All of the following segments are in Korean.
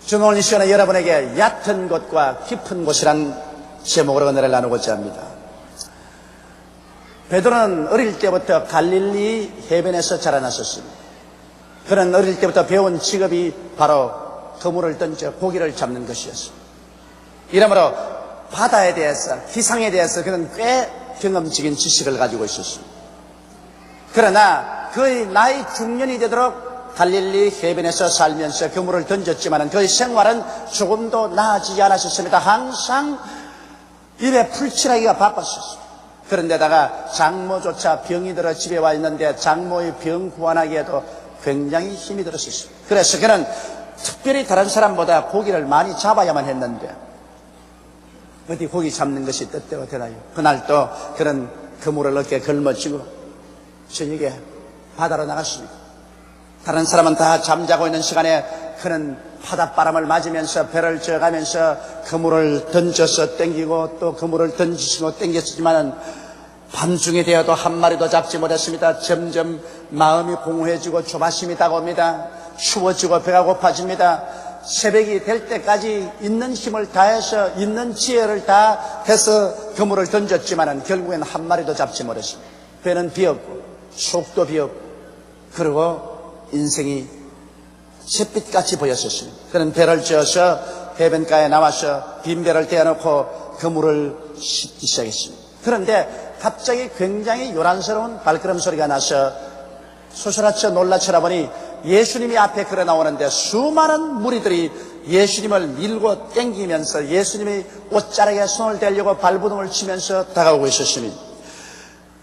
저는 오늘 이 시간에 여러분에게 얕은 곳과 깊은 곳이란 제목으로 은혜를 나누고자 합니다. 베드로는 어릴 때부터 갈릴리 해변에서 자라났었습니다. 그는 어릴 때부터 배운 직업이 바로 그물을 던져 고기를 잡는 것이었습니다. 이러므로 바다에 대해서, 기상에 대해서 그는 꽤 경험적인 지식을 가지고 있었습니다. 그러나 그의 나이 중년이 되도록 갈릴리 해변에서 살면서 그물을 던졌지만 그의 생활은 조금도 나아지지 않았습니다. 항상 입에 풀칠하기가 바빴었습니다. 그런데다가 장모조차 병이 들어 집에 와 있는데 장모의 병 구안하기에도 굉장히 힘이 들었습니다. 그래서 그는 특별히 다른 사람보다 고기를 많이 잡아야만 했는데 어디 고기 잡는 것이 뜻대로 되나요? 그날 또 그는 그물을 어깨에 걸머쥐고 저녁에 바다로 나갔습니다. 다른 사람은 다 잠자고 있는 시간에 그는 바닷바람을 맞으면서 배를 져가면서 그물을 던져서 땡기고 또 그물을 던지시고 땡겼지만 밤중이 되어도 한 마리도 잡지 못했습니다. 점점 마음이 공허해지고 조바심이 다가옵니다. 추워지고 배가 고파집니다. 새벽이 될 때까지 있는 힘을 다해서 있는 지혜를 다해서 그물을 던졌지만 결국엔 한 마리도 잡지 못했습니다. 배는 비었고 속도 비었고 그리고 인생이 잿빛같이 보였었습니다. 그는 배를 지어서 해변가에 나와서 빈 배를 떼어놓고 그물을 씻기 시작했습니다. 그런데 갑자기 굉장히 요란스러운 발걸음 소리가 나서 소스라쳐 놀라쳐라 보니 예수님이 앞에 걸어 나오는데 수많은 무리들이 예수님을 밀고 땡기면서 예수님이 옷자락에 손을 대려고 발부둥을 치면서 다가오고 있었습니다.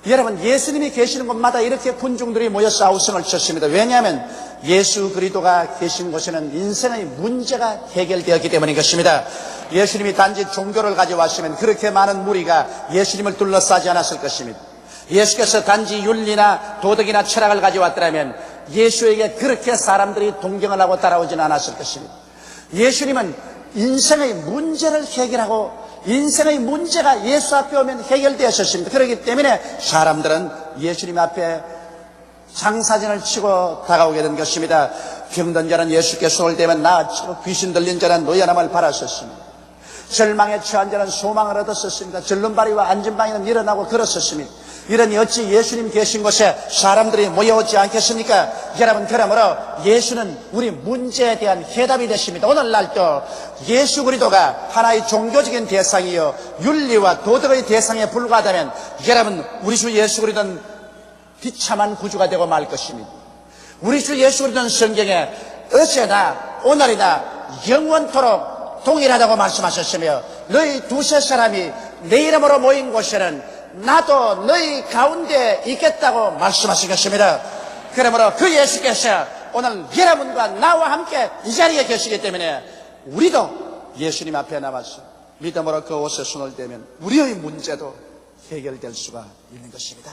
여러분, 예수님이 계시는 곳마다 이렇게 군중들이 모여서 아우성을 쳤습니다. 왜냐하면 예수 그리스도가 계신 곳에는 인생의 문제가 해결되었기 때문인 것입니다. 예수님이 단지 종교를 가져왔으면 그렇게 많은 무리가 예수님을 둘러싸지 않았을 것입니다. 예수께서 단지 윤리나 도덕이나 철학을 가져왔더라면 예수에게 그렇게 사람들이 동경을 하고 따라오지는 않았을 것입니다. 예수님은 인생의 문제를 해결하고 인생의 문제가 예수 앞에 오면 해결되었습니다. 그렇기 때문에 사람들은 예수님 앞에 장사진을 치고 다가오게 된 것입니다. 병든 자는 예수께 손을 대면 나아지고 귀신 들린 자는 노여남을 바랐었습니다. 절망에 처한 자는 소망을 얻었었습니다. 절름발이와 안진방에는 일어나고 걸었었습니다. 이러니 어찌 예수님 계신 곳에 사람들이 모여오지 않겠습니까? 여러분, 그러므로 예수는 우리 문제에 대한 해답이 되십니다. 오늘날도 예수 그리스도가 하나의 종교적인 대상이요 윤리와 도덕의 대상에 불과하다면 여러분, 우리 주 예수 그리스도는 비참한 구주가 되고 말 것입니다. 우리 주 예수 그리스도는 성경에 어제나 오늘이나 영원토록 동일하다고 말씀하셨으며 너희 두세 사람이 내 이름으로 모인 곳에는 나도 너희 가운데 있겠다고 말씀하신 것입니다. 그러므로 그 예수께서 오늘 여러분과 나와 함께 이 자리에 계시기 때문에 우리도 예수님 앞에 나와서 믿음으로 그 옷에 손을 대면 우리의 문제도 해결될 수가 있는 것입니다.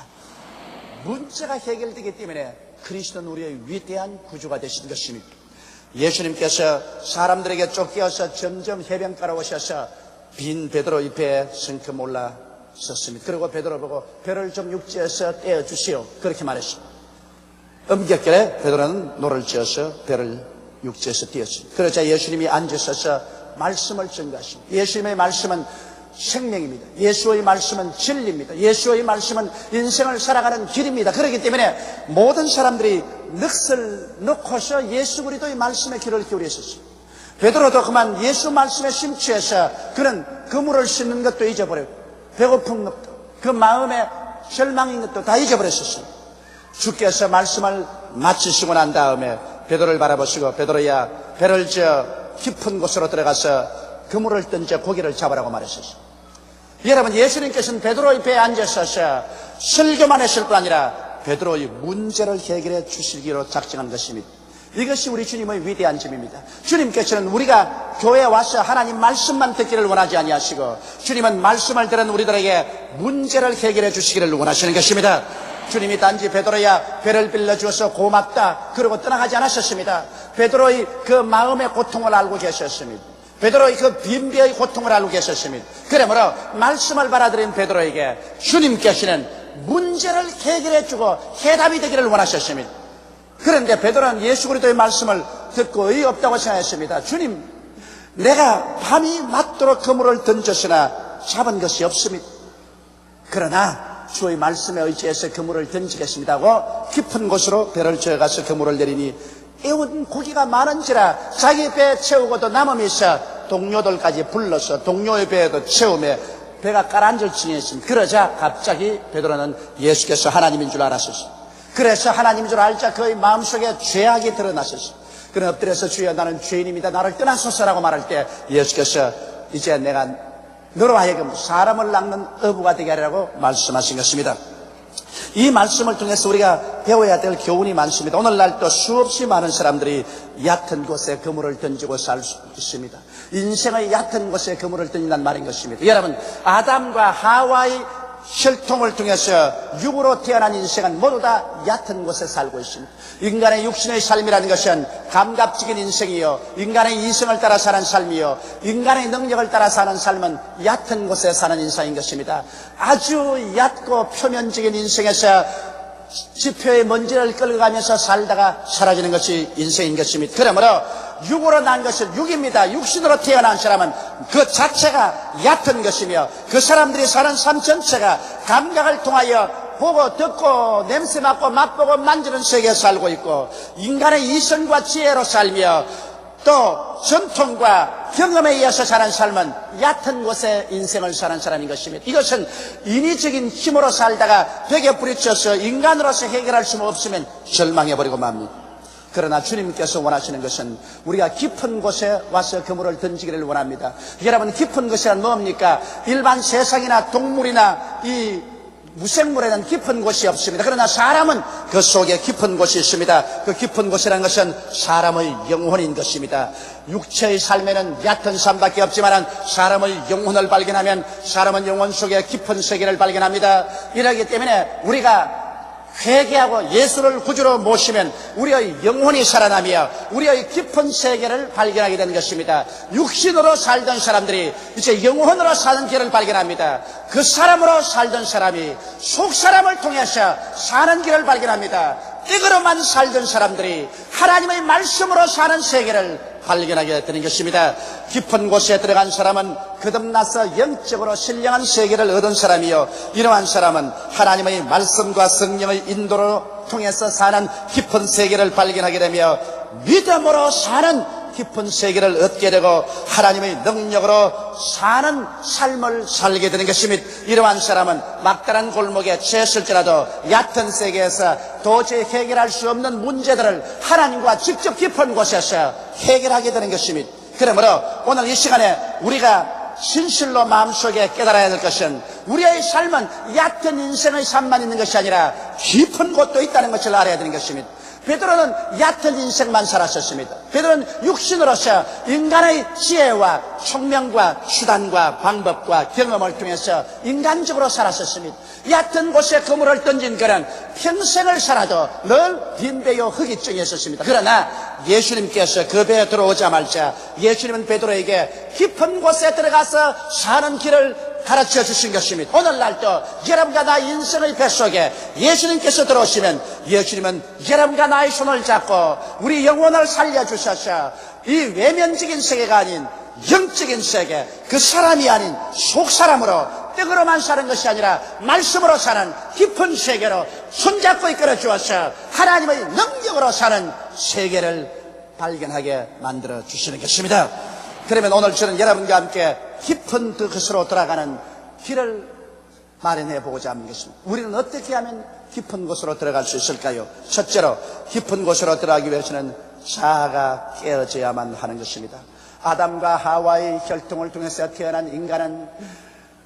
문제가 해결되기 때문에 그리스도는 우리의 위대한 구주가 되신 것입니다. 예수님께서 사람들에게 쫓겨서 점점 해변가로 오셔서 빈 베드로 잎에 성큼 올라섰습니다. 그리고 베드로 보고 배를 좀 육지에서 떼어주시오 그렇게 말했습니다. 음격결에 베드로는 노를 지어서 배를 육지에서 띄었습니다. 그러자 예수님이 앉으셔서 말씀을 전가하십니다. 예수님의 말씀은 생명입니다. 예수의 말씀은 진리입니다. 예수의 말씀은 인생을 살아가는 길입니다. 그렇기 때문에 모든 사람들이 넋을 놓고서 예수 그리스도의 말씀에 귀를 기울였었습니다. 베드로도 그만 예수 말씀에 심취해서 그는 그물을 씻는 것도 잊어버렸고 배고픈 것도 그 마음에 절망인 것도 다 잊어버렸었습니다. 주께서 말씀을 마치시고 난 다음에 베드로를 바라보시고 베드로야 배를 지어 깊은 곳으로 들어가서 그물을 던져 고기를 잡으라고 말했었습니다. 여러분, 예수님께서는 베드로의 배에 앉으셔서 설교만 했을 뿐 아니라 베드로의 문제를 해결해 주시기로 작정한 것입니다. 이것이 우리 주님의 위대한 점입니다. 주님께서는 우리가 교회에 와서 하나님 말씀만 듣기를 원하지 아니하시고 주님은 말씀을 들은 우리들에게 문제를 해결해 주시기를 원하시는 것입니다. 주님이 단지 베드로야 배를 빌려주어서 고맙다 그러고 떠나가지 않으셨습니다. 베드로의 그 마음의 고통을 알고 계셨습니다. 베드로의 그 빈배의 고통을 알고 계셨습니다. 그러므로 말씀을 받아들인 베드로에게 주님께서는 문제를 해결해주고 해답이 되기를 원하셨습니다. 그런데 베드로는 예수 그리스도의 말씀을 듣고 의의 없다고 생각했습니다. 주님, 내가 밤이 맞도록 그물을 던졌으나 잡은 것이 없습니다. 그러나 주의 말씀에 의지해서 그물을 던지겠습니다 하고 깊은 곳으로 배를 저어가서 그물을 내리니 애운 고기가 많은지라 자기 배 채우고도 남음이 있어 동료들까지 불러서 동료의 배에도 채우며 배가 가라앉을 층에 있습니다. 그러자 갑자기 베드로는 예수께서 하나님인 줄 알았었습니다. 그래서 하나님인 줄 알자 그의 마음속에 죄악이 드러났었습니다. 그는 엎드려서 주여 나는 죄인입니다. 나를 떠나소서라고 말할 때 예수께서 이제 내가 너로 하여금 사람을 낚는 어부가 되게 하리라고 말씀하신 것입니다. 이 말씀을 통해서 우리가 배워야 될 교훈이 많습니다. 오늘날 또 수없이 많은 사람들이 얕은 곳에 그물을 던지고 살 수 있습니다. 인생의 얕은 곳에 그물을 던진다는 말인 것입니다. 여러분, 아담과 하와의 혈통을 통해서 육으로 태어난 인생은 모두 다 얕은 곳에 살고 있습니다. 인간의 육신의 삶이라는 것은 감각적인 인생이요, 인간의 이성을 따라 사는 삶이요, 인간의 능력을 따라 사는 삶은 얕은 곳에 사는 인생인 것입니다. 아주 얕고 표면적인 인생에서 지표의 먼지를 끌어가면서 살다가 사라지는 것이 인생인 것입니다. 그러므로 육으로 난 것은 육입니다. 육신으로 태어난 사람은 그 자체가 얕은 것이며 그 사람들이 사는 삶 전체가 감각을 통하여 보고 듣고 냄새 맡고 맛보고 만지는 세계에 살고 있고 인간의 이성과 지혜로 살며 또 전통과 경험에 의해서 사는 삶은 얕은 곳에 인생을 사는 사람인 것입니다. 이것은 인위적인 힘으로 살다가 벽에 부딪혀서 인간으로서 해결할 수 없으면 절망해버리고 맙니다. 그러나 주님께서 원하시는 것은 우리가 깊은 곳에 와서 그물을 던지기를 원합니다. 여러분, 깊은 곳이란 뭡니까? 일반 세상이나 동물이나 이 무생물에는 깊은 곳이 없습니다. 그러나 사람은 그 속에 깊은 곳이 있습니다. 그 깊은 곳이라는 것은 사람의 영혼인 것입니다. 육체의 삶에는 얕은 삶밖에 없지만 사람의 영혼을 발견하면 사람은 영혼 속에 깊은 세계를 발견합니다. 이러기 때문에 우리가 회개하고 예수를 구주로 모시면 우리의 영혼이 살아나며 우리의 깊은 세계를 발견하게 되는 것입니다. 육신으로 살던 사람들이 이제 영혼으로 사는 길을 발견합니다. 그 사람으로 살던 사람이 속 사람을 통해서 사는 길을 발견합니다. 이거로만 살던 사람들이 하나님의 말씀으로 사는 세계를 발견하게 되는 것입니다. 깊은 곳에 들어간 사람은 거듭나서 영적으로 신령한 세계를 얻은 사람이요, 이러한 사람은 하나님의 말씀과 성령의 인도로 통해서 사는 깊은 세계를 발견하게 되며 믿음으로 사는 깊은 세계를 얻게 되고 하나님의 능력으로 사는 삶을 살게 되는 것입니다. 이러한 사람은 막다른 골목에 처했을지라도 얕은 세계에서 도저히 해결할 수 없는 문제들을 하나님과 직접 깊은 곳에서 해결하게 되는 것입니다. 그러므로 오늘 이 시간에 우리가 진실로 마음속에 깨달아야 될 것은 우리의 삶은 얕은 인생의 삶만 있는 것이 아니라 깊은 곳도 있다는 것을 알아야 되는 것입니다. 베드로는 얕은 인생만 살았었습니다. 베드로는 육신으로서 인간의 지혜와 총명과 수단과 방법과 경험을 통해서 인간적으로 살았었습니다. 얕은 곳에 그물을 던진 그는 평생을 살아도 늘 빈배요 흑이증이 있었습니다. 그러나 예수님께서 그 배에 들어오자마자 예수님은 베드로에게 깊은 곳에 들어가서 사는 길을 가르쳐 주신 것입니다. 오늘날도 여러분과 나 인생의 뱃속에 예수님께서 들어오시면 예수님은 여러분과 나의 손을 잡고 우리 영혼을 살려주셔서 이 외면적인 세계가 아닌 영적인 세계, 그 사람이 아닌 속사람으로 떡으로만 사는 것이 아니라 말씀으로 사는 깊은 세계로 손잡고 이끌어 주어서 하나님의 능력으로 사는 세계를 발견하게 만들어 주시는 것입니다. 그러면 오늘 저는 여러분과 함께 깊은 그것으로 들어가는 길을 마련해 보고자 하는 것입니다. 우리는 어떻게 하면 깊은 곳으로 들어갈 수 있을까요? 첫째로 깊은 곳으로 들어가기 위해서는 자아가 깨어져야만 하는 것입니다. 아담과 하와의 혈통을 통해서 태어난 인간은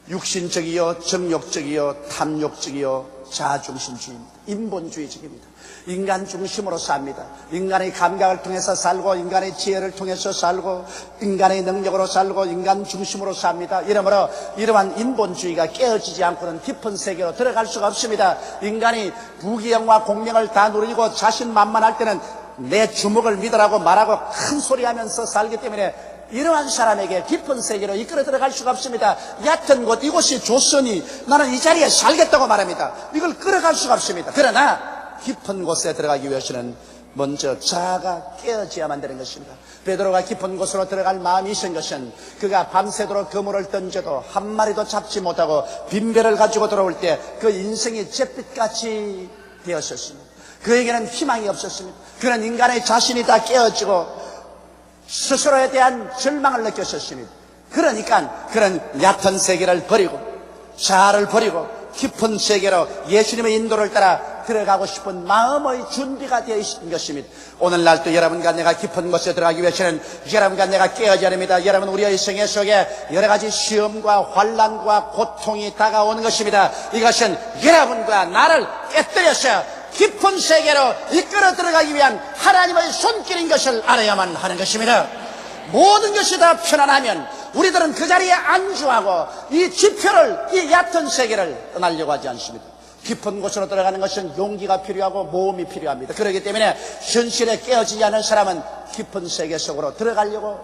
육신적이요, 정욕적이요, 탐욕적이요, 자아중심주의입니다. 인본주의적입니다. 인간 중심으로 삽니다. 인간의 감각을 통해서 살고 인간의 지혜를 통해서 살고 인간의 능력으로 살고 인간 중심으로 삽니다. 이러므로 이러한 인본주의가 깨어지지 않고는 깊은 세계로 들어갈 수가 없습니다. 인간이 부귀영화 공명을 다 누리고 자신만만할 때는 내 주먹을 믿으라고 말하고 큰 소리하면서 살기 때문에 이러한 사람에게 깊은 세계로 이끌어 들어갈 수가 없습니다. 얕은 곳, 이곳이 좋으니 나는 이 자리에 살겠다고 말합니다. 이걸 끌어갈 수가 없습니다. 그러나 깊은 곳에 들어가기 위해서는 먼저 자아가 깨어져야만 되는 것입니다. 베드로가 깊은 곳으로 들어갈 마음이 있은 것은 그가 밤새도록 그물을 던져도 한 마리도 잡지 못하고 빈배를 가지고 돌아올 때 그 인생이 잿빛같이 되었었습니다. 그에게는 희망이 없었습니다. 그는 인간의 자신이 다 깨어지고 스스로에 대한 절망을 느꼈었습니다. 그러니까 그는 얕은 세계를 버리고 자아를 버리고 깊은 세계로 예수님의 인도를 따라 들어가고 싶은 마음의 준비가 되어 있는 것입니다. 오늘날도 여러분과 내가 깊은 곳에 들어가기 위해서는 여러분과 내가 깨어져야 합니다. 여러분, 우리의 생애 속에 여러 가지 시험과 환난과 고통이 다가오는 것입니다. 이것은 여러분과 나를 깨뜨려서 깊은 세계로 이끌어 들어가기 위한 하나님의 손길인 것을 알아야만 하는 것입니다. 모든 것이 다 편안하면 우리들은 그 자리에 안주하고 이 지표를, 이 얕은 세계를 떠나려고 하지 않습니다. 깊은 곳으로 들어가는 것은 용기가 필요하고 모험이 필요합니다. 그렇기 때문에 현실에 깨어지지 않은 사람은 깊은 세계 속으로 들어가려고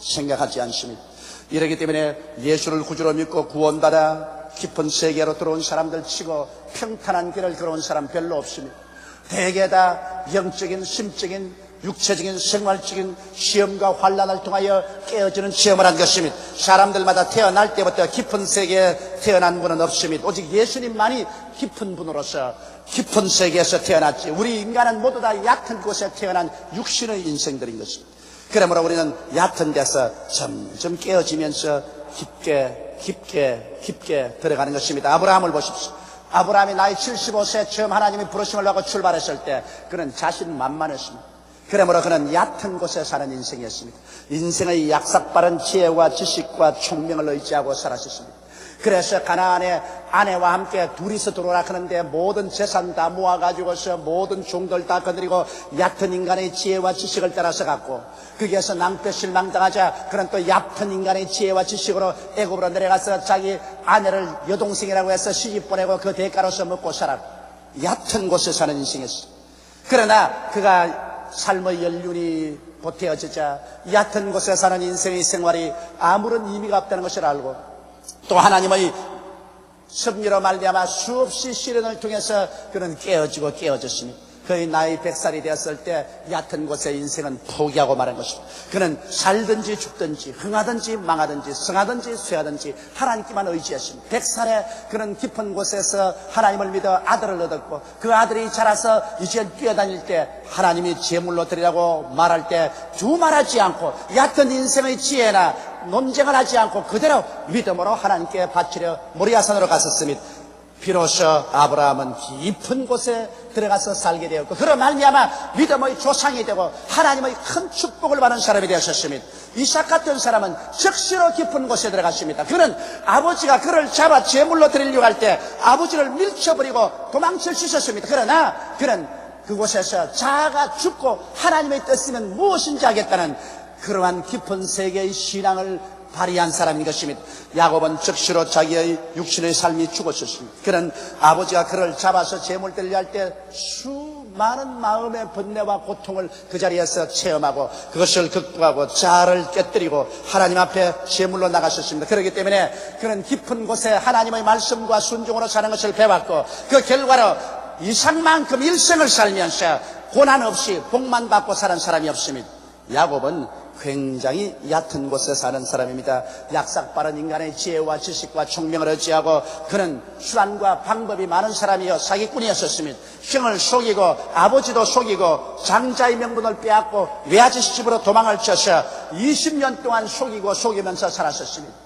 생각하지 않습니다. 이렇기 때문에 예수를 구주로 믿고 구원받아 깊은 세계로 들어온 사람들 치고 평탄한 길을 걸어온 사람 별로 없습니다. 대개 다 영적인, 심적인, 육체적인, 생활적인 시험과 환난을 통하여 깨어지는 체험을 한 것입니다. 사람들마다 태어날 때부터 깊은 세계에 태어난 분은 없습니다. 오직 예수님만이 깊은 분으로서 깊은 세계에서 태어났지, 우리 인간은 모두 다 얕은 곳에 태어난 육신의 인생들인 것입니다. 그러므로 우리는 얕은 데서 점점 깨어지면서 깊게 들어가는 것입니다. 아브라함을 보십시오. 아브라함이 나이 75세 처음 하나님이 부르심을 받고 출발했을 때 그는 자신만만했습니다. 그러므로 그는 얕은 곳에 사는 인생이었습니다. 인생의 약삭빠른 지혜와 지식과 총명을 의지하고 살았었습니다. 그래서 가나안에 아내와 함께 둘이서 들어오라 하는데 모든 재산 다 모아가지고서 모든 종들 다 거느리고 얕은 인간의 지혜와 지식을 따라서 갔고, 거기에서 낭패실망당하자 그는 또 얕은 인간의 지혜와 지식으로 애굽으로 내려가서 자기 아내를 여동생이라고 해서 시집 보내고 그 대가로서 먹고 살았고, 얕은 곳에 사는 인생이었습니다. 그러나 그가 삶의 연륜이 보태어지자 얕은 곳에 사는 인생의 생활이 아무런 의미가 없다는 것을 알고, 또 하나님의 섭리로 말미암아 수없이 시련을 통해서 그는 깨어졌습니다. 그의 나이 100살이 되었을 때 얕은 곳에 인생은 포기하고 말한 것입니다. 그는 살든지 죽든지 흥하든지 망하든지 성하든지 쇠하든지 하나님께만 의지했습니다. 100살에 그는 깊은 곳에서 하나님을 믿어 아들을 얻었고, 그 아들이 자라서 이제 뛰어다닐 때 하나님이 제물로 드리라고 말할 때 두말하지 않고 얕은 인생의 지혜나 논쟁을 하지 않고 그대로 믿음으로 하나님께 바치려 모리아산으로 갔었습니다. 비로소 아브라함은 깊은 곳에 들어가서 살게 되었고, 그로 말미암아 믿음의 조상이 되고 하나님의 큰 축복을 받은 사람이 되었습니다. 이삭 같은 사람은 적시로 깊은 곳에 들어갔습니다. 그는 아버지가 그를 잡아 제물로 드리려고 할 때 아버지를 밀쳐버리고 도망칠 수 있었습니다. 그러나 그는 그곳에서 자아가 죽고 하나님의 뜻이면 무엇인지 하겠다는 그러한 깊은 세계의 신앙을 발휘한 사람인 것입니다. 야곱은 적시로 자기의 육신의 삶이 죽었었습니다. 그는 아버지가 그를 잡아서 제물 드리려 할 때 수많은 마음의 번뇌와 고통을 그 자리에서 체험하고 그것을 극복하고 자아를 깨뜨리고 하나님 앞에 제물로 나갔었습니다. 그렇기 때문에 그는 깊은 곳에 하나님의 말씀과 순종으로 사는 것을 배웠고, 그 결과로 이상만큼 일생을 살면서 고난 없이 복만 받고 사는 사람이 없습니다. 야곱은 굉장히 얕은 곳에 사는 사람입니다. 약삭빠른 인간의 지혜와 지식과 총명을 의지하고 그는 수단과 방법이 많은 사람이요 사기꾼이었습니다. 형을 속이고 아버지도 속이고 장자의 명분을 빼앗고 외아저씨 집으로 도망을 쳐서 20년 동안 속이면서 살았었습니다.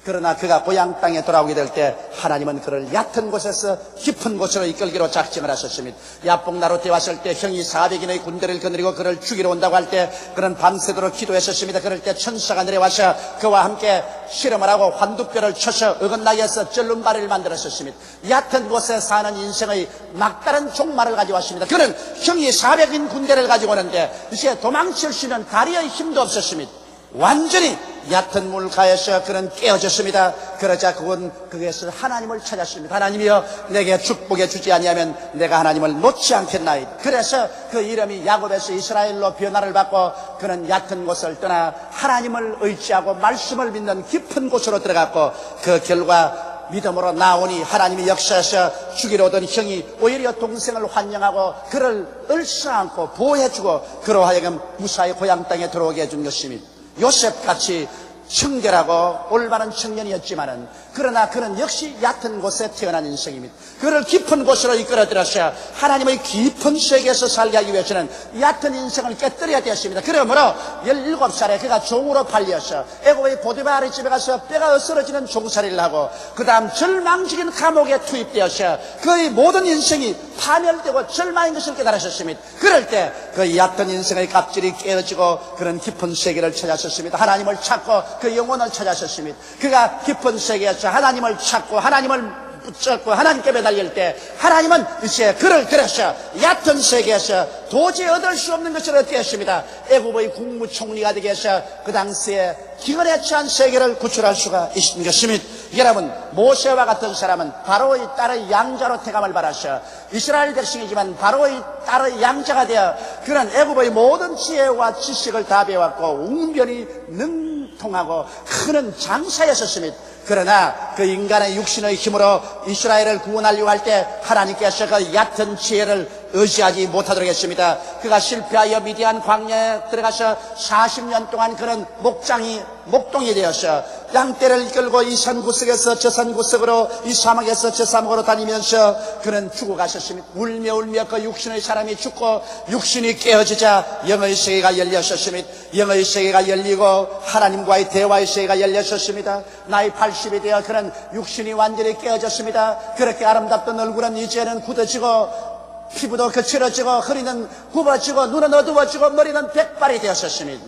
그러나 그가 고향 땅에 돌아오게 될 때 하나님은 그를 얕은 곳에서 깊은 곳으로 이끌기로 작정을 하셨습니다. 야복나루 때 왔을 때 형이 400인의 군대를 거느리고 그를 죽이러 온다고 할 때 그는 밤새도록 기도했었습니다. 그럴 때 천사가 내려와서 그와 함께 실험을 하고 환두뼈를 쳐서 어긋나게 해서 절름발이를 만들었었습니다. 얕은 곳에 사는 인생의 막다른 종말을 가져왔습니다. 그는 형이 400인 군대를 가지고 오는데 이제 도망칠 수 있는 다리의 힘도 없었습니다. 완전히 얕은 물가에서 그는 깨어졌습니다. 그러자 그건 거기에서 하나님을 찾았습니다. 하나님이여, 내게 축복해 주지 아니하면 내가 하나님을 놓지 않겠나이다. 그래서 그 이름이 야곱에서 이스라엘로 변화를 받고 그는 얕은 곳을 떠나 하나님을 의지하고 말씀을 믿는 깊은 곳으로 들어갔고, 그 결과 믿음으로 나오니 하나님이 역사하셔 죽이러 오던 형이 오히려 동생을 환영하고 그를 을싸안고 보호해주고 그로 하여금 무사히 고향 땅에 들어오게 해준 것입니다. 요셉같이 청결하고 올바른 청년이었지만은 그러나 그는 역시 얕은 곳에 태어난 인생입니다. 그를 깊은 곳으로 이끌어들어서 하나님의 깊은 세계에서 살게 하기 위해서는 얕은 인생을 깨뜨려야 되었습니다. 그러므로 17살에 그가 종으로 팔려서 애굽의 보디바르 집에 가서 뼈가 으스러지는 종살이를 하고 그 다음 절망적인 감옥에 투입되어서 그의 모든 인생이 파멸되고 절망인 것을 깨달으셨습니다. 그럴 때 그 얕은 인생의 갑질이 깨어지고 그런 깊은 세계를 찾았었습니다. 하나님을 찾고 그 영혼을 찾았었습니다. 그가 깊은 세계에서 하나님을 찾고 하나님을 붙잡고 하나님께 매달릴 때 하나님은 이제 그를 들어서 얕은 세계에서 도저히 얻을 수 없는 것을 얻게 했습니다. 애굽의 국무총리가 되게 해서 그 당시에 기근에 처한 세계를 구출할 수가 있는 것입니다. 여러분, 모세와 같은 사람은 바로의 딸의 양자로 태감을 받아서 이스라엘 백성이지만 바로의 딸의 양자가 되어 그런 애굽의 모든 지혜와 지식을 다 배웠고 웅변이 능통하고 큰 장사였었습니다. 그러나 그 인간의 육신의 힘으로 이스라엘을 구원하려고 할 때 하나님께서 그 얕은 지혜를 의지하지 못하도록 했습니다. 그가 실패하여 미디안 광야에 들어가서 40년 동안 그는 목동이 되어서 양떼를 이끌고 이 산 구석에서 저 산 구석으로 이 사막에서 저 사막으로 다니면서 그는 죽어가셨습니다. 울며 그 육신의 사람이 죽고 육신이 깨어지자 영의 세계가 열렸었습니다. 영의 세계가 열리고 하나님과의 대화의 세계가 열렸었습니다. 나이 80이 되어 그는 육신이 완전히 깨어졌습니다. 그렇게 아름답던 얼굴은 이제는 굳어지고 피부도 거칠어지고 허리는 굽어지고 눈은 어두워지고 머리는 백발이 되었었습니다.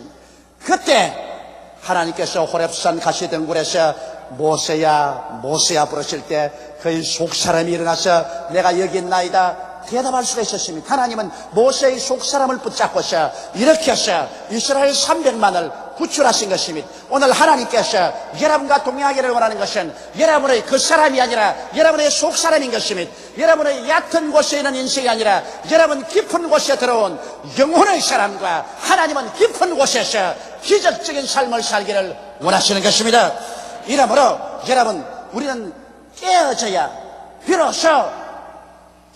그때 하나님께서 호렙산 가시덩굴에서 모세야 부르실 때 그의 속사람이 일어나서 내가 여기 있나이다 대답할 수가 있었습니다. 하나님은 모세의 속사람을 붙잡고서 이렇게 해서 이스라엘 300만을 구출하신 것입니다. 오늘 하나님께서 여러분과 동행하기를 원하는 것은 여러분의 그 사람이 아니라 여러분의 속사람인 것입니다. 여러분의 얕은 곳에 있는 인생이 아니라 여러분 깊은 곳에 들어온 영혼의 사람과 하나님은 깊은 곳에서 기적적인 삶을 살기를 원하시는 것입니다. 이러므로 여러분, 우리는 깨어져야 비로소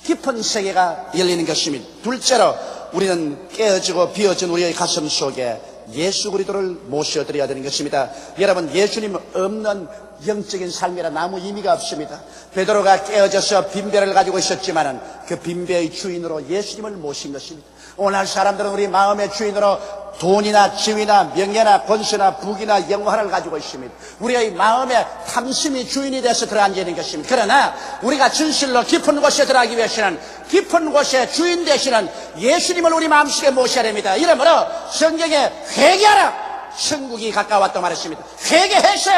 깊은 세계가 열리는 것입니다. 둘째로 우리는 깨어지고 비어진 우리의 가슴 속에 예수 그리스도를 모셔드려야 되는 것입니다. 여러분, 예수님 없는 영적인 삶이란 아무 의미가 없습니다. 베드로가 깨어져서 빈배를 가지고 있었지만은 그 빈배의 주인으로 예수님을 모신 것입니다. 오늘 사람들은 우리 마음의 주인으로 돈이나 지위나 명예나 권세나 부귀나 영화를 가지고 있습니다. 우리의 마음의 탐심이 주인이 돼서 들어앉아 있는 것입니다. 그러나 우리가 진실로 깊은 곳에 들어가기 위해서는 깊은 곳에 주인 되시는 예수님을 우리 마음속에 모셔야 됩니다. 이러므로 성경에 회개하라, 천국이 가까웠다고 말했습니다. 회개해서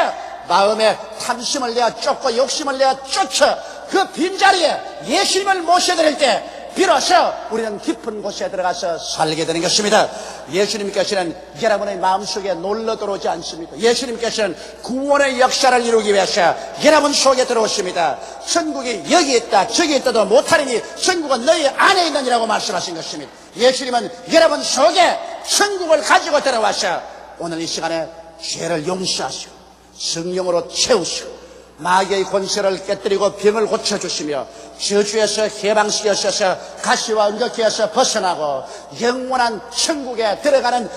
마음의 탐심을 내어 쫓고 욕심을 내어 쫓아 그 빈자리에 예수님을 모셔드릴 때 비로소 우리는 깊은 곳에 들어가서 살게 되는 것입니다. 예수님께서는 여러분의 마음속에 놀러 들어오지 않습니다. 예수님께서는 구원의 역사를 이루기 위해서 여러분 속에 들어오십니다. 천국이 여기 있다 저기 있다도 못하리니 천국은 너희 안에 있느니라고 말씀하신 것입니다. 예수님은 여러분 속에 천국을 가지고 들어와서 오늘 이 시간에 죄를 용서하시고 성령으로 채우시고 마귀의 권세를 깨뜨리고 병을 고쳐주시며 저주에서 해방시켜주셔서 가시와 은덕기에서 벗어나고 영원한 천국에 들어가는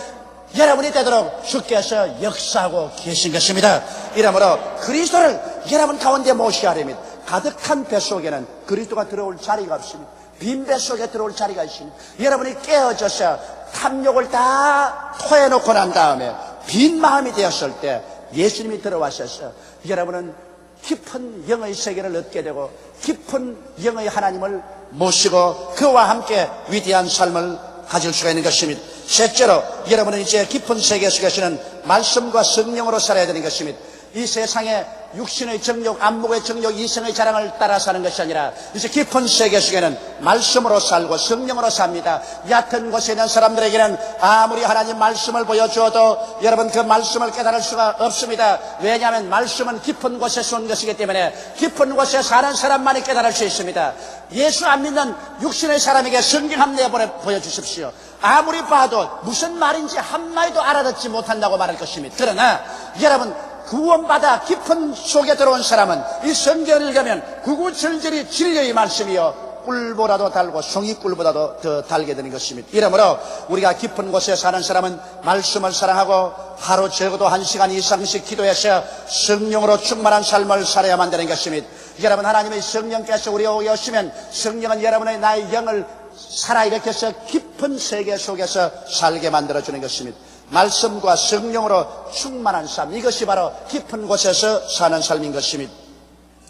여러분이 되도록 주께서 역사하고 계신 것입니다. 이러므로 그리스도를 여러분 가운데 모셔야 됩니다. 가득한 배 속에는 그리스도가 들어올 자리가 없습니다. 빈 배 속에 들어올 자리가 있습니다. 여러분이 깨어져서 탐욕을 다 토해놓고 난 다음에 빈 마음이 되었을 때 예수님이 들어와셔서 여러분은 깊은 영의 세계를 얻게 되고 깊은 영의 하나님을 모시고 그와 함께 위대한 삶을 가질 수가 있는 것입니다. 셋째로 여러분은 이제 깊은 세계 속에서는 말씀과 성령으로 살아야 되는 것입니다. 이 세상에 육신의 정욕, 안목의 정욕, 이성의 자랑을 따라 사는 것이 아니라 이제 깊은 세계 속에는 말씀으로 살고 성령으로 삽니다. 얕은 곳에 있는 사람들에게는 아무리 하나님 말씀을 보여주어도 여러분 그 말씀을 깨달을 수가 없습니다. 왜냐하면 말씀은 깊은 곳에서 온 것이기 때문에 깊은 곳에 사는 사람만이 깨달을 수 있습니다. 예수 안 믿는 육신의 사람에게 성경 한 번 보여주십시오. 아무리 봐도 무슨 말인지 한마디도 알아듣지 못한다고 말할 것입니다. 그러나 여러분 구원받아 깊은 속에 들어온 사람은 이 성경을 읽으면 구구절절히 진리의 말씀이요 꿀보다도 달고 송이꿀보다도 더 달게 되는 것입니다. 이러므로 우리가 깊은 곳에 사는 사람은 말씀을 사랑하고 하루 적어도 1시간 이상씩 기도해서 성령으로 충만한 삶을 살아야만 되는 것입니다. 여러분, 하나님의 성령께서 우리 오게 오시면 성령은 여러분의 나의 영을 살아일으켜서 깊은 세계 속에서 살게 만들어주는 것입니다. 말씀과 성령으로 충만한 삶, 이것이 바로 깊은 곳에서 사는 삶인 것입니다.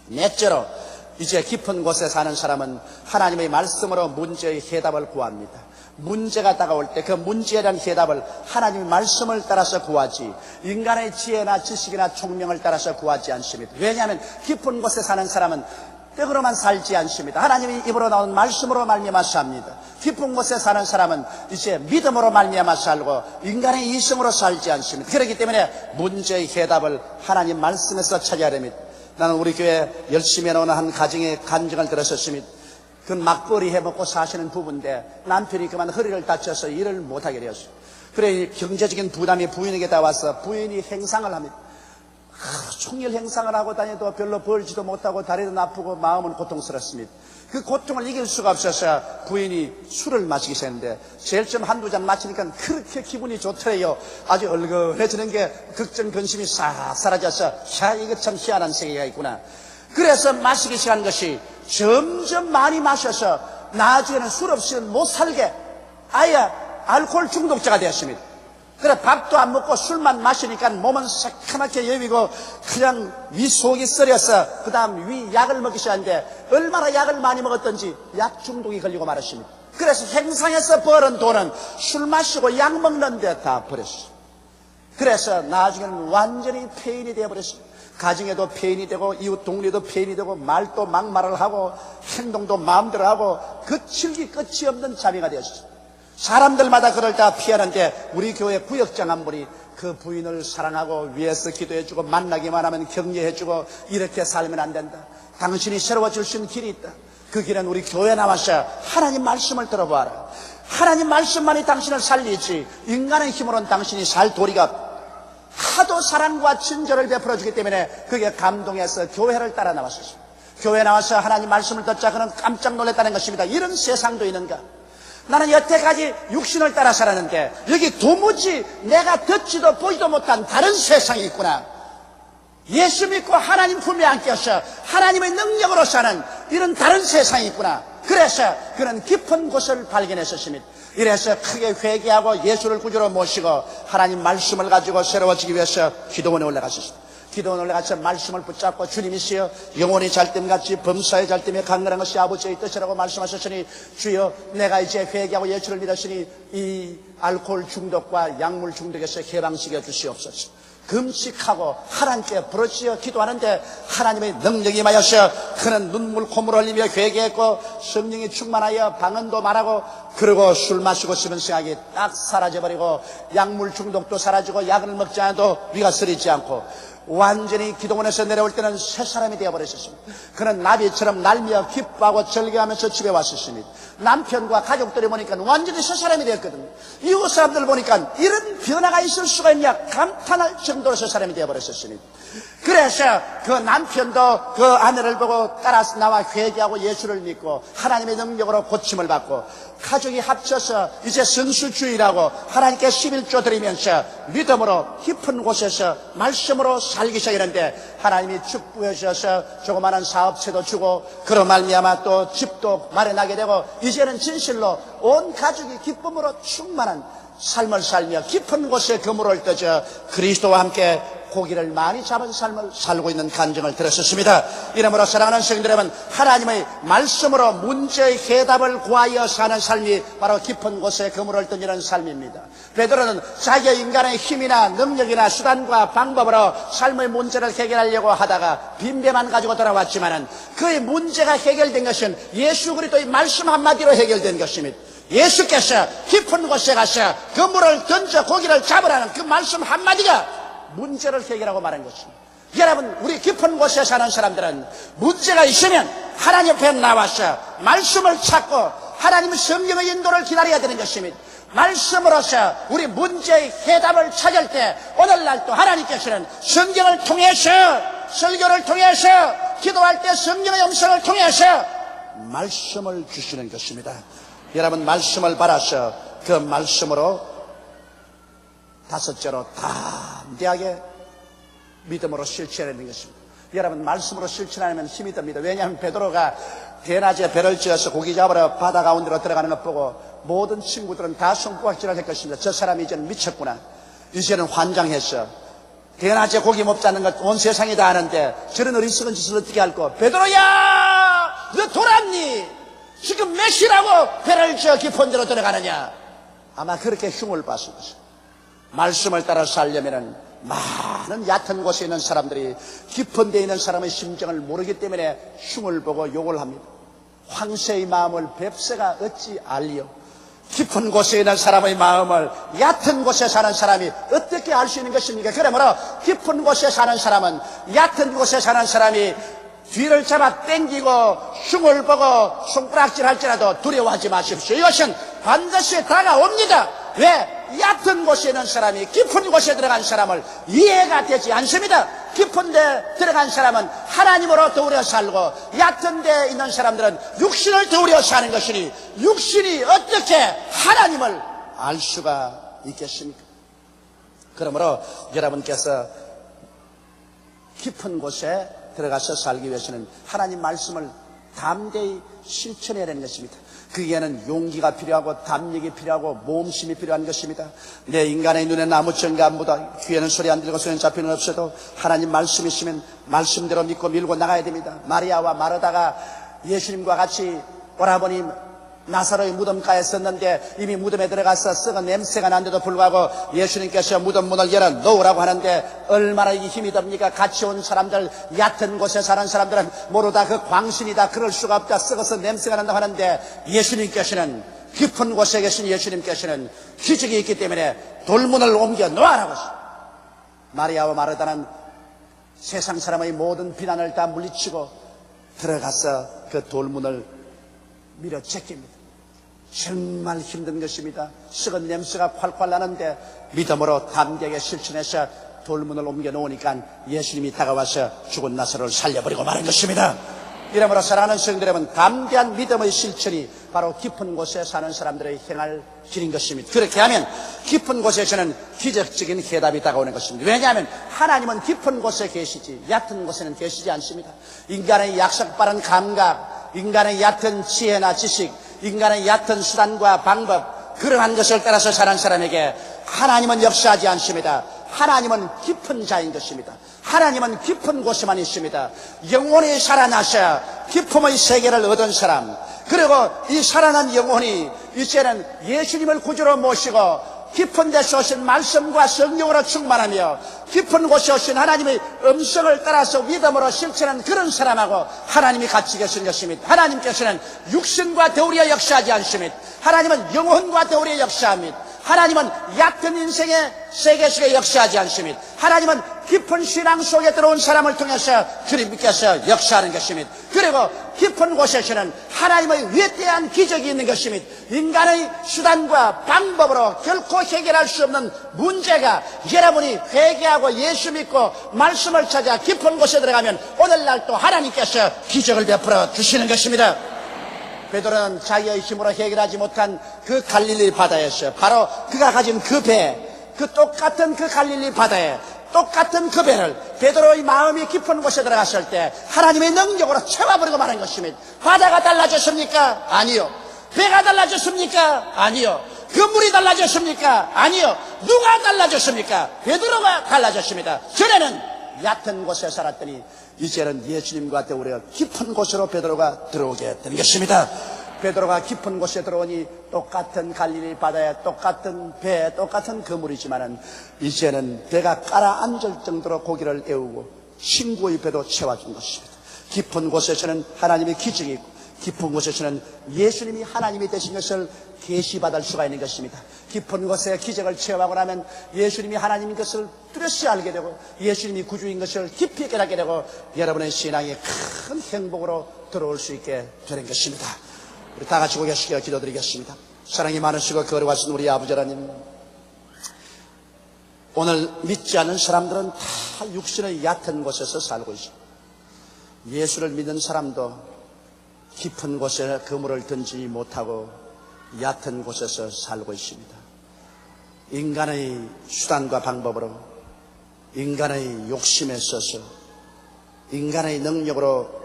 넷째로, 이제 깊은 곳에 사는 사람은 하나님의 말씀으로 문제의 해답을 구합니다. 문제가 다가올 때 그 문제에 대한 해답을 하나님의 말씀을 따라서 구하지 인간의 지혜나 지식이나 총명을 따라서 구하지 않습니다. 왜냐하면 깊은 곳에 사는 사람은 떡으로만 살지 않습니다. 하나님이 입으로 나온 말씀으로 말미암아 삽니다. 깊은 곳에 사는 사람은 이제 믿음으로 말미암아 살고 인간의 이성으로 살지 않습니다. 그렇기 때문에 문제의 해답을 하나님 말씀에서 찾아야 됩니다. 나는 우리 교회 열심히 해놓은 한 가정의 간증을 들었었습니다. 그 막벌이 해먹고 사시는 부부인데 남편이 그만 허리를 다쳐서 일을 못하게 되었어요. 그래 경제적인 부담이 부인에게 다 와서 부인이 행상을 합니다. 종일 행상을 하고 다녀도 별로 벌지도 못하고 다리도 아프고 마음은 고통스럽습니다. 그 고통을 이길 수가 없어서 부인이 술을 마시기 시작했는데 제일 좀 한두 잔 마시니까 그렇게 기분이 좋더래요. 아주 얼큰해지는 게 걱정 근심이 싹 사라져서 야, 이거 참 희한한 세계가 있구나. 그래서 마시기 시작한 것이 점점 많이 마셔서 나중에는 술 없이는 못 살게 아예 알코올 중독자가 되었습니다. 그래 밥도 안 먹고 술만 마시니까 몸은 새카맣게 여비고 그냥 위 속이 쓰려서 그 다음 위 약을 먹기 시작하는데 얼마나 약을 많이 먹었던지 약 중독이 걸리고 말았습니다. 그래서 행상에서 벌은 돈은 술 마시고 약 먹는 데 다 버렸어요. 그래서 나중에는 완전히 폐인이 되어버렸어요. 가정에도 폐인이 되고 이웃 동료도 폐인이 되고 말도 막말을 하고 행동도 마음대로 하고 거칠기 끝이 없는 자비가 되었어요. 사람들마다 그럴 때 피하는데 우리 교회 구역장 한 분이 그 부인을 사랑하고 위해서 기도해주고 만나기만 하면 격려해주고 이렇게 살면 안 된다. 당신이 새로워질 수 있는 길이 있다. 그 길은 우리 교회 나와서 하나님 말씀을 들어보아라. 하나님 말씀만이 당신을 살리지 인간의 힘으로는 당신이 살 도리가 없다. 하도 사랑과 친절을 베풀어주기 때문에 그게 감동해서 교회를 따라 나왔었어요. 교회 나와서 하나님 말씀을 듣자 그는 깜짝 놀랐다는 것입니다. 이런 세상도 있는가? 나는 여태까지 육신을 따라 살았는데 여기 도무지 내가 듣지도 보지도 못한 다른 세상이 있구나. 예수 믿고 하나님 품에 안겨서 하나님의 능력으로 사는 이런 다른 세상이 있구나. 그래서 그는 깊은 곳을 발견했었습니다. 이래서 크게 회개하고 예수를 구주로 모시고 하나님 말씀을 가지고 새로워지기 위해서 기도원에 올라갔었습니다. 기도원에 올라가서 말씀을 붙잡고 주님이시여 영혼이 잘됨같이 범사에 잘됨에 강건한 것이 아버지의 뜻이라고 말씀하셨으니 주여 내가 이제 회개하고 예수를 믿었으니 이 알코올 중독과 약물 중독에서 해방시켜 주시옵소서. 금식하고 하나님께 부르짖어 기도하는데 하나님의 능력이 임하여서 그는 눈물 콧물 흘리며 회개했고 성령이 충만하여 방언도 말하고 그리고 술 마시고 싶은 생각이 딱 사라져버리고 약물 중독도 사라지고 약을 먹지 않아도 위가 쓰리지 않고 완전히 기도원에서 내려올 때는 새 사람이 되어버렸습니다. 그는 나비처럼 날며 기뻐하고 절개하면서 집에 왔었습니다. 남편과 가족들이 보니까 완전히 새 사람이 되었거든요. 이웃 사람들 보니까 이런 변화가 있을 수가 있냐 감탄할 정도로 새 사람이 되어버렸습니다. 그래서 그 남편도 그 아내를 보고 따라서 나와 회개하고 예수를 믿고 하나님의 능력으로 고침을 받고 가족이 합쳐서 이제 성수주의라고 하나님께 11조 드리면서 믿음으로 깊은 곳에서 말씀으로 살기 시작했는데 하나님이 축복해 주셔서 조그마한 사업체도 주고 그로 말미암아 또 집도 마련하게 되고 이제는 진실로 온 가족이 기쁨으로 충만한 삶을 살며 깊은 곳에 그물을 떠져 그리스도와 함께 고기를 많이 잡은 삶을 살고 있는 간증을 들었습니다. 이러므로 사랑하는 성도들 여러분, 하나님의 말씀으로 문제의 해답을 구하여 사는 삶이 바로 깊은 곳에 그물을 던지는 삶입니다. 베드로는 자기의 인간의 힘이나 능력이나 수단과 방법으로 삶의 문제를 해결하려고 하다가 빈배만 가지고 돌아왔지만은 그의 문제가 해결된 것은 예수 그리스도의 말씀 한마디로 해결된 것입니다. 예수께서 깊은 곳에 가서 그물을 던져 고기를 잡으라는 그 말씀 한마디가 문제를 해결하고 말한 것입니다. 여러분, 우리 깊은 곳에 사는 사람들은 문제가 있으면 하나님 앞에 나와서 말씀을 찾고 하나님의 성령의 인도를 기다려야 되는 것입니다. 말씀으로서 우리 문제의 해답을 찾을 때 오늘날 또 하나님께서는 성경을 통해서, 설교를 통해서, 기도할 때 성경의 음성을 통해서 말씀을 주시는 것입니다. 여러분, 말씀을 받아서 그 말씀으로 다섯째로 담대하게 믿음으로 실천하는 것입니다. 여러분, 말씀으로 실천하면 힘이 듭니다. 왜냐하면 베드로가 대낮에 배를 지어서 고기 잡으러 바다 가운데로 들어가는 것 보고 모든 친구들은 다 손가락질을 할 것입니다. 저 사람이 이제는 미쳤구나. 이제는 환장했어. 대낮에 고기 못 잡는 것 온 세상이 다 아는데 저런 어리석은 짓을 어떻게 할까? 베드로야, 너 돌았니? 지금 몇 시라고 배를 지어 깊은 데로 들어가느냐? 아마 그렇게 흉을 봤을 것입니다. 말씀을 따라 살려면은 많은 얕은 곳에 있는 사람들이 깊은 데 있는 사람의 심정을 모르기 때문에 흉을 보고 욕을 합니다. 황새의 마음을 뱁새가 어찌 알리요? 깊은 곳에 있는 사람의 마음을 얕은 곳에 사는 사람이 어떻게 알 수 있는 것입니까? 그러므로 깊은 곳에 사는 사람은, 얕은 곳에 사는 사람이 뒤를 잡아 당기고 흉을 보고 손가락질 할지라도 두려워하지 마십시오. 이것은 반드시 다가옵니다. 왜? 얕은 곳에 있는 사람이 깊은 곳에 들어간 사람을 이해가 되지 않습니다. 깊은 데 들어간 사람은 하나님으로 더우려 살고, 얕은 데 있는 사람들은 육신을 더우려 사는 것이니 육신이 어떻게 하나님을 알 수가 있겠습니까? 그러므로 여러분께서 깊은 곳에 들어가서 살기 위해서는 하나님 말씀을 담대히 실천해야 되는 것입니다. 그에는 용기가 필요하고 담력이 필요하고 모험심이 필요한 것입니다. 내 인간의 눈에는 아무 증거 안 보다, 귀에는 소리 안 들고 손에 잡히는 없어도 하나님 말씀이 있으면 말씀대로 믿고 밀고 나가야 됩니다. 마리아와 마르다가 예수님과 같이 오라버니 나사로의 무덤가에 섰는데 이미 무덤에 들어가서 썩은 냄새가 난데도 불구하고 예수님께서 무덤 문을 열어 놓으라고 하는데 얼마나 이 힘이 듭니까? 같이 온 사람들, 얕은 곳에 사는 사람들은 모르다 그 광신이다, 그럴 수가 없다, 썩어서 냄새가 난다고 하는데 예수님께서는, 깊은 곳에 계신 예수님께서는 기적이 있기 때문에 돌문을 옮겨 놓으라고 하십니다. 마리아와 마르다는 세상 사람의 모든 비난을 다 물리치고 들어가서 그 돌문을 밀어 제낍니다. 정말 힘든 것입니다. 썩은 냄새가 콸콸 나는데 믿음으로 담대하게 실천해서 돌문을 옮겨 놓으니까 예수님이 다가와서 죽은 나사로를 살려버리고 마는 것입니다. 이러므로 사랑하는 성도 여러분, 담대한 믿음의 실천이 바로 깊은 곳에 사는 사람들의 행할 길인 것입니다. 그렇게 하면 깊은 곳에서는 기적적인 해답이 다가오는 것입니다. 왜냐하면 하나님은 깊은 곳에 계시지 얕은 곳에는 계시지 않습니다. 인간의 약삭빠른 감각, 인간의 얕은 지혜나 지식, 인간의 얕은 수단과 방법, 그러한 것을 따라서 사는 사람에게 하나님은 역사하지 않습니다. 하나님은 깊은 자인 것입니다. 하나님은 깊은 곳에만 있습니다. 영혼이 살아나서 깊음의 세계를 얻은 사람, 그리고 이 살아난 영혼이 이제는 예수님을 구주로 모시고 깊은 데서 오신 말씀과 성령으로 충만하며 깊은 곳에 오신 하나님의 음성을 따라서 믿음으로 실천하는 그런 사람하고 하나님이 같이 계신 것입니다. 하나님께서는 육신과 더우려 역사하지 않습니다. 하나님은 영혼과 더우려 역사합니다. 하나님은 얕은 인생의 세계 속에 역사하지 않습니다. 하나님은 깊은 신앙 속에 들어온 사람을 통해서 주님께서 역사하는 것입니다. 그리고 깊은 곳에서는 하나님의 위대한 기적이 있는 것입니다. 인간의 수단과 방법으로 결코 해결할 수 없는 문제가 여러분이 회개하고 예수 믿고 말씀을 찾아 깊은 곳에 들어가면 오늘날 또 하나님께서 기적을 베풀어 주시는 것입니다. 베드로는 자기의 힘으로 해결하지 못한 그 갈릴리 바다에서 바로 그가 가진 그 배, 그 똑같은 그 갈릴리 바다에 똑같은 그 배를 베드로의 마음이 깊은 곳에 들어갔을 때 하나님의 능력으로 채워버리고 마는 것입니다. 바다가 달라졌습니까? 아니요. 배가 달라졌습니까? 아니요. 그 물이 달라졌습니까? 아니요. 누가 달라졌습니까? 베드로가 달라졌습니다. 전에는 얕은 곳에 살았더니 이제는 예수님과 더불어 깊은 곳으로 베드로가 들어오게 된 것입니다. 베드로가 깊은 곳에 들어오니 똑같은 갈릴리 바다에 똑같은 배에 똑같은 그물이지만은 이제는 배가 가라앉을 정도로 고기를 애우고 친구의 배도 채워준 것입니다. 깊은 곳에서는 하나님의 기적이 있고 깊은 곳에서는 예수님이 하나님이 되신 것을 계시받을 수가 있는 것입니다. 깊은 곳에 기적을 체험하고 나면 예수님이 하나님인 것을 뚜렷이 알게 되고 예수님이 구주인 것을 깊이 깨닫게 되고 여러분의 신앙에 큰 행복으로 들어올 수 있게 되는 것입니다. 우리 다 같이 고개 숙여 기도드리겠습니다. 사랑이 많으시고 거룩하신 우리 아버지 하나님, 오늘 믿지 않는 사람들은 다 육신의 얕은 곳에서 살고 있습니다. 예수를 믿는 사람도 깊은 곳에 그물을 던지지 못하고 얕은 곳에서 살고 있습니다. 인간의 수단과 방법으로, 인간의 욕심에 써서, 인간의 능력으로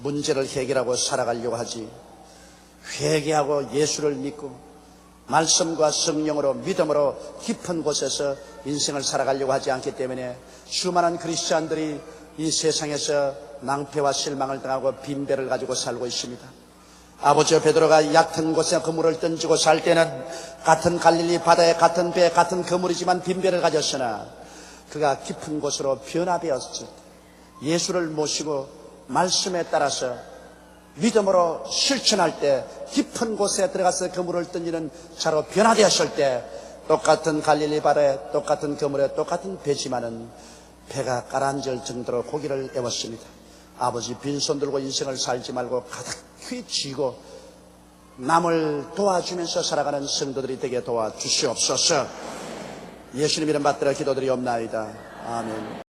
문제를 해결하고 살아가려고 하지, 회개하고 예수를 믿고 말씀과 성령으로 믿음으로 깊은 곳에서 인생을 살아가려고 하지 않기 때문에 수많은 크리스찬들이 이 세상에서 낭패와 실망을 당하고 빈배를 가지고 살고 있습니다. 아버지 베드로가 얕은 곳에 그물을 던지고 살 때는 같은 갈릴리 바다에 같은 배 같은 그물이지만 빈배를 가졌으나 그가 깊은 곳으로 변화되었을 때, 예수를 모시고 말씀에 따라서 믿음으로 실천할 때 깊은 곳에 들어가서 그물을 던지는 자로 변화되었을 때 똑같은 갈릴리 바다에 똑같은 그물에 똑같은 배지만은 배가 가라앉을 정도로 고기를 애웠습니다. 아버지, 빈손 들고 인생을 살지 말고 가득히 쥐고 남을 도와주면서 살아가는 성도들이 되게 도와주시옵소서. 예수님 이름 받들어 기도드리옵나이다. 아멘.